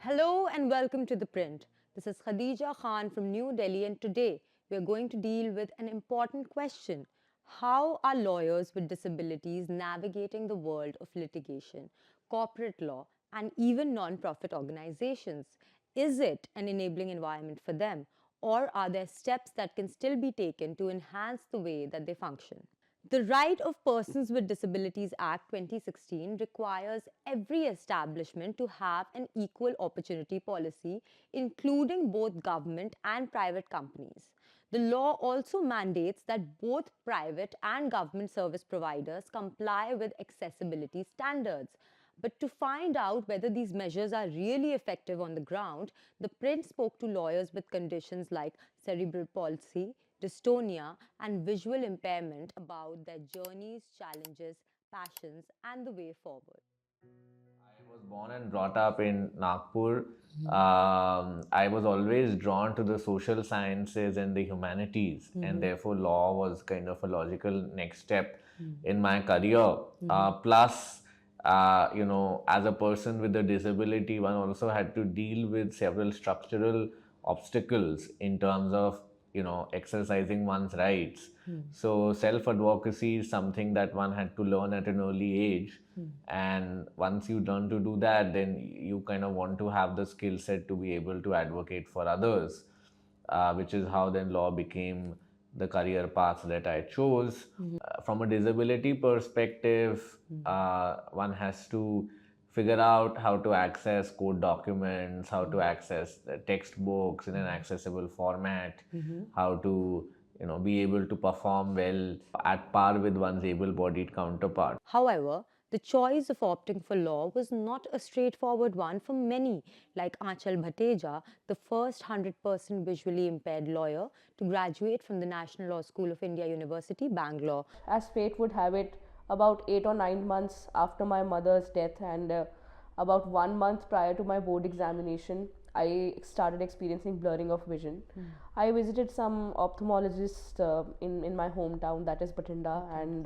Hello and welcome to ThePrint. This is Khadija Khan from New Delhi, and today we are going to deal with an important question. How are lawyers with disabilities navigating the world of litigation, corporate law, and even non-profit organizations? Is it an enabling environment for them, or are there steps that can still be taken to enhance the way that they function? The Right of Persons with Disabilities Act 2016 requires every establishment to have an equal opportunity policy, including both government and private companies. The law also mandates that both private and government service providers comply with accessibility standards. But to find out whether these measures are really effective on the ground, the print spoke to lawyers with conditions like cerebral palsy, dystonia, and visual impairment about their journeys, challenges, passions, and the way forward. I was born and brought up in Nagpur. I was always drawn to the social sciences and the humanities, and therefore, law was kind of a logical next step in my career. Plus, as a person with a disability, one also had to deal with several structural obstacles in terms of exercising one's rights. So self advocacy is something that one had to learn at an early age, and once you learn to do that, then you kind of want to have the skill set to be able to advocate for others, which is how then law became the career path that I chose. From a disability perspective, one has to figure out how to access court documents, how to access the textbooks in an accessible format, how to be able to perform well at par with one's able-bodied counterpart. However, the choice of opting for law was not a straightforward one for many, like Aanchal Bhateja, the first 100% visually impaired lawyer to graduate from the National Law School of India University, Bangalore. As fate would have it, about 8 or 9 months after my mother's death and about 1 month prior to my board examination, I started experiencing blurring of vision. I visited some ophthalmologists in my hometown, that is Bathinda, and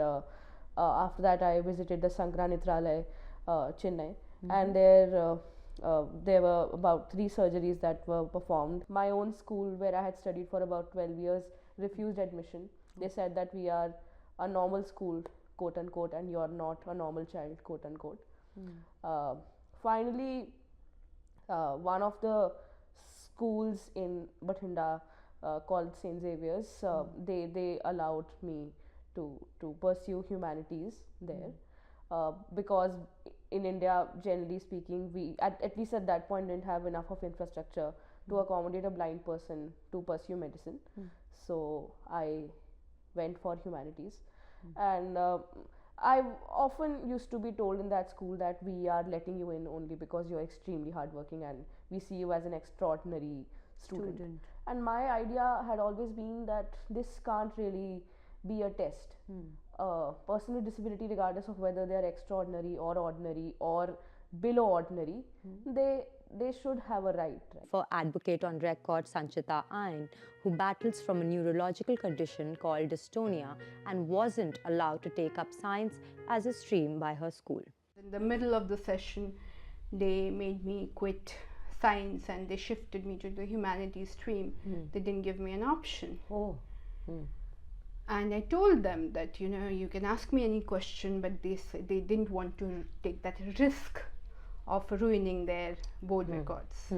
after that I visited the Sankara Nitralaya, Chennai, and there were about 3 surgeries that were performed. My own school, where I had studied for about 12 years, refused admission. They said that we are a normal school, quote unquote, and you're not a normal child, quote unquote. Uh, Finally, one of the schools in Bathinda called St. Xavier's, they allowed me to pursue humanities there. Because in India, generally speaking, we at least at that point didn't have enough of infrastructure to accommodate a blind person to pursue medicine. So I went for humanities, and I often used to be told in that school that we are letting you in only because you're extremely hardworking and we see you as an extraordinary student. And my idea had always been that this can't really be a test. A person with disability, regardless of whether they are extraordinary or ordinary or below ordinary, they should have a right. For advocate on record Sanchita Ain, who battles from a neurological condition called dystonia and wasn't allowed to take up science as a stream by her school. In the middle of the session, they made me quit science and they shifted me to the humanities stream. They didn't give me an option. And I told them that you can ask me any question, but they didn't want to take that risk of ruining their board records.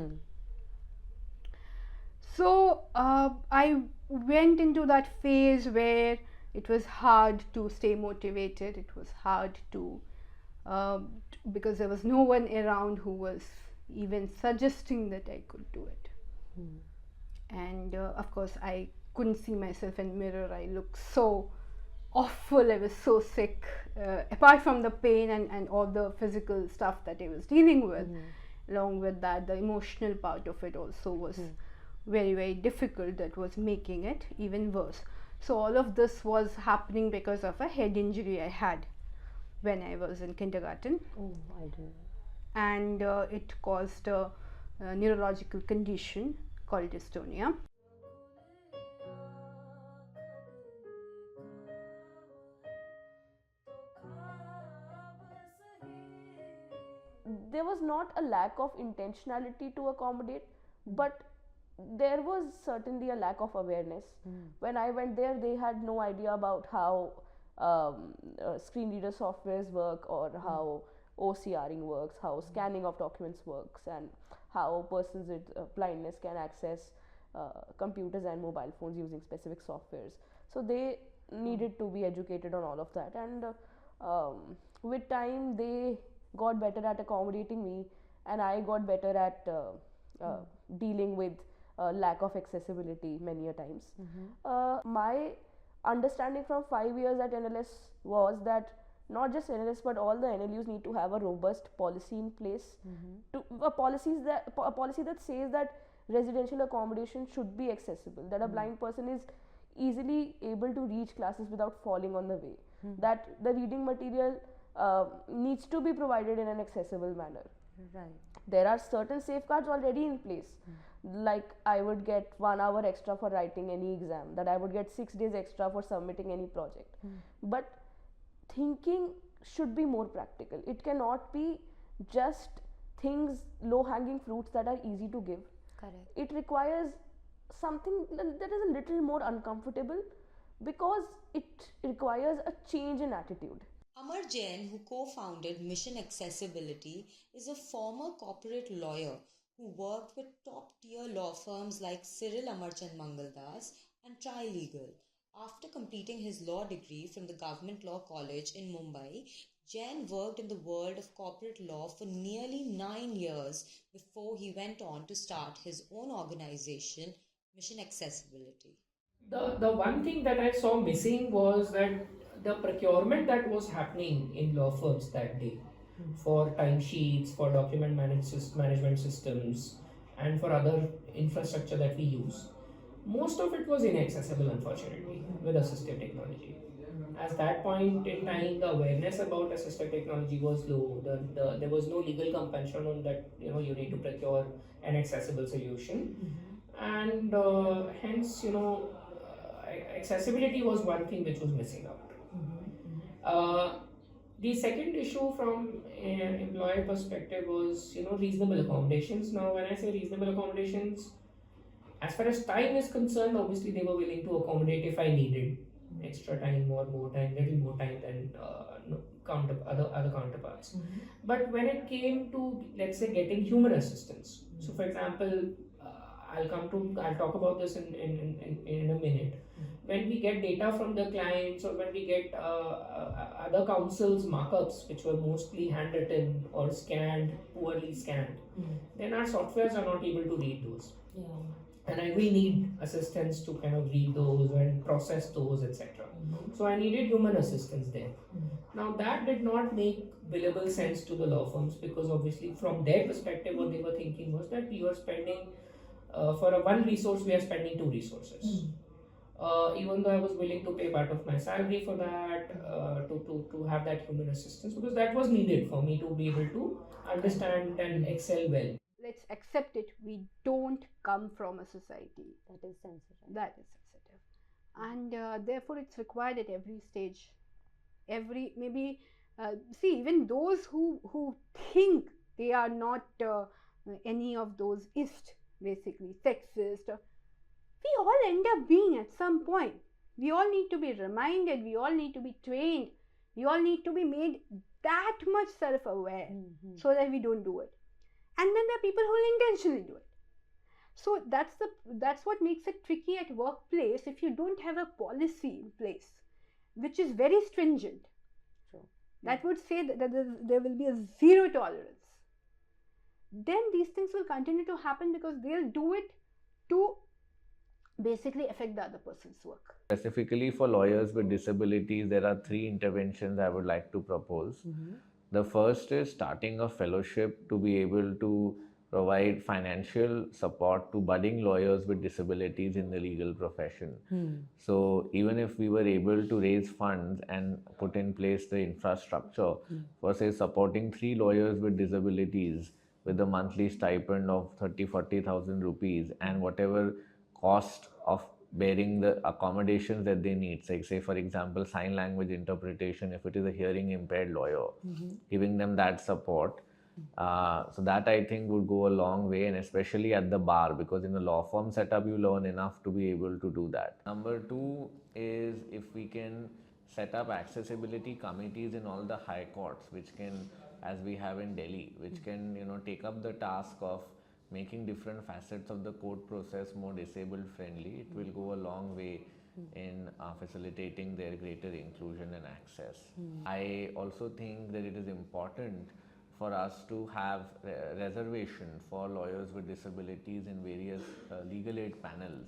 So I went into that phase where it was hard to stay motivated. It was hard to because there was no one around who was even suggesting that I could do it. And of course, I couldn't see myself in the mirror. I looked so awful. I was so sick. Apart from the pain and all the physical stuff that I was dealing with, along with that, the emotional part of it also was very, very difficult. That was making it even worse. So all of this was happening because of a head injury I had when I was in kindergarten. I do. And it caused a neurological condition called dystonia. there was not a lack of intentionality to accommodate, but there was certainly a lack of awareness. When I went there, they had no idea about how screen reader softwares work, or how OCRing works, how scanning of documents works, and how persons with blindness can access computers and mobile phones using specific softwares. So they needed to be educated on all of that, and with time they got better at accommodating me, and I got better at dealing with lack of accessibility many a times. My understanding from 5 years at NLS was that not just NLS but all the NLUs need to have a robust policy in place, to a policy that says that residential accommodation should be accessible, that a blind person is easily able to reach classes without falling on the way, that the reading material needs to be provided in an accessible manner. Right. There are certain safeguards already in place, like I would get 1 hour extra for writing any exam, that I would get 6 days extra for submitting any project. But thinking should be more practical. It cannot be just things, low hanging fruits that are easy to give. Correct. It requires something that is a little more uncomfortable, because it requires a change in attitude. Amar Jain, who co founded Mission Accessibility, is a former corporate lawyer who worked with top tier law firms like Cyril Amarchand Mangaldas and Trilegal. After completing his law degree from the Government Law College in Mumbai, Jain worked in the world of corporate law for nearly 9 years before he went on to start his own organization, Mission Accessibility. The one thing that I saw missing was that the procurement that was happening in law firms that day for timesheets, for management systems, and for other infrastructure that we use, most of it was inaccessible, unfortunately, with assistive technology. At that point in time, the awareness about assistive technology was low. There was no legal compulsion on that, you need to procure an accessible solution. And hence, accessibility was one thing which was missing out. The second issue from an employer perspective was, reasonable accommodations. Now, when I say reasonable accommodations, as far as time is concerned, obviously they were willing to accommodate if I needed extra time or more time, little more time than other counterparts. But when it came to, let's say, getting human assistance, so for example, I'll talk about this in a minute. When we get data from the clients, or when we get other councils' markups, which were mostly handwritten or scanned, poorly scanned, then our softwares are not able to read those. And I will need assistance to kind of read those and process those, etc. So I needed human assistance there. Now that did not make billable sense to the law firms, because obviously from their perspective what they were thinking was that we were spending for one resource we are spending 2 resources. Even though I was willing to pay part of my salary for that, to have that human assistance, because that was needed for me to be able to understand and excel well. Let's accept it. We don't come from a society That is sensitive. that is sensitive, and therefore it's required at every stage. Maybe see, even those who think they are not any of those ist, basically sexist, we all end up being at some point. We all need to be reminded, we all need to be trained, we all need to be made that much self-aware so that we don't do it. And then there are people who will intentionally do it. So that's what makes it tricky at workplace if you don't have a policy in place which is very stringent. True. That would say that there will be a zero tolerance. Then these things will continue to happen because they'll do it to basically affect the other person's work. Specifically for lawyers with disabilities, there are 3 interventions I would like to propose. The first is starting a fellowship to be able to provide financial support to budding lawyers with disabilities in the legal profession. So even if we were able to raise funds and put in place the infrastructure for, say, supporting 3 lawyers with disabilities with a monthly stipend of 30,000-40,000 rupees, and whatever cost of bearing the accommodations that they need, like, say, for example, sign language interpretation if it is a hearing impaired lawyer, giving them that support, So that I think would go a long way, and especially at the bar, because in a law firm setup you learn enough to be able to do that. Number two is if we can set up accessibility committees in all the high courts, which can, as we have in Delhi, which can take up the task of making different facets of the court process more disabled friendly. It will go a long way in facilitating their greater inclusion and access. I also think that it is important for us to have reservation for lawyers with disabilities in various legal aid panels.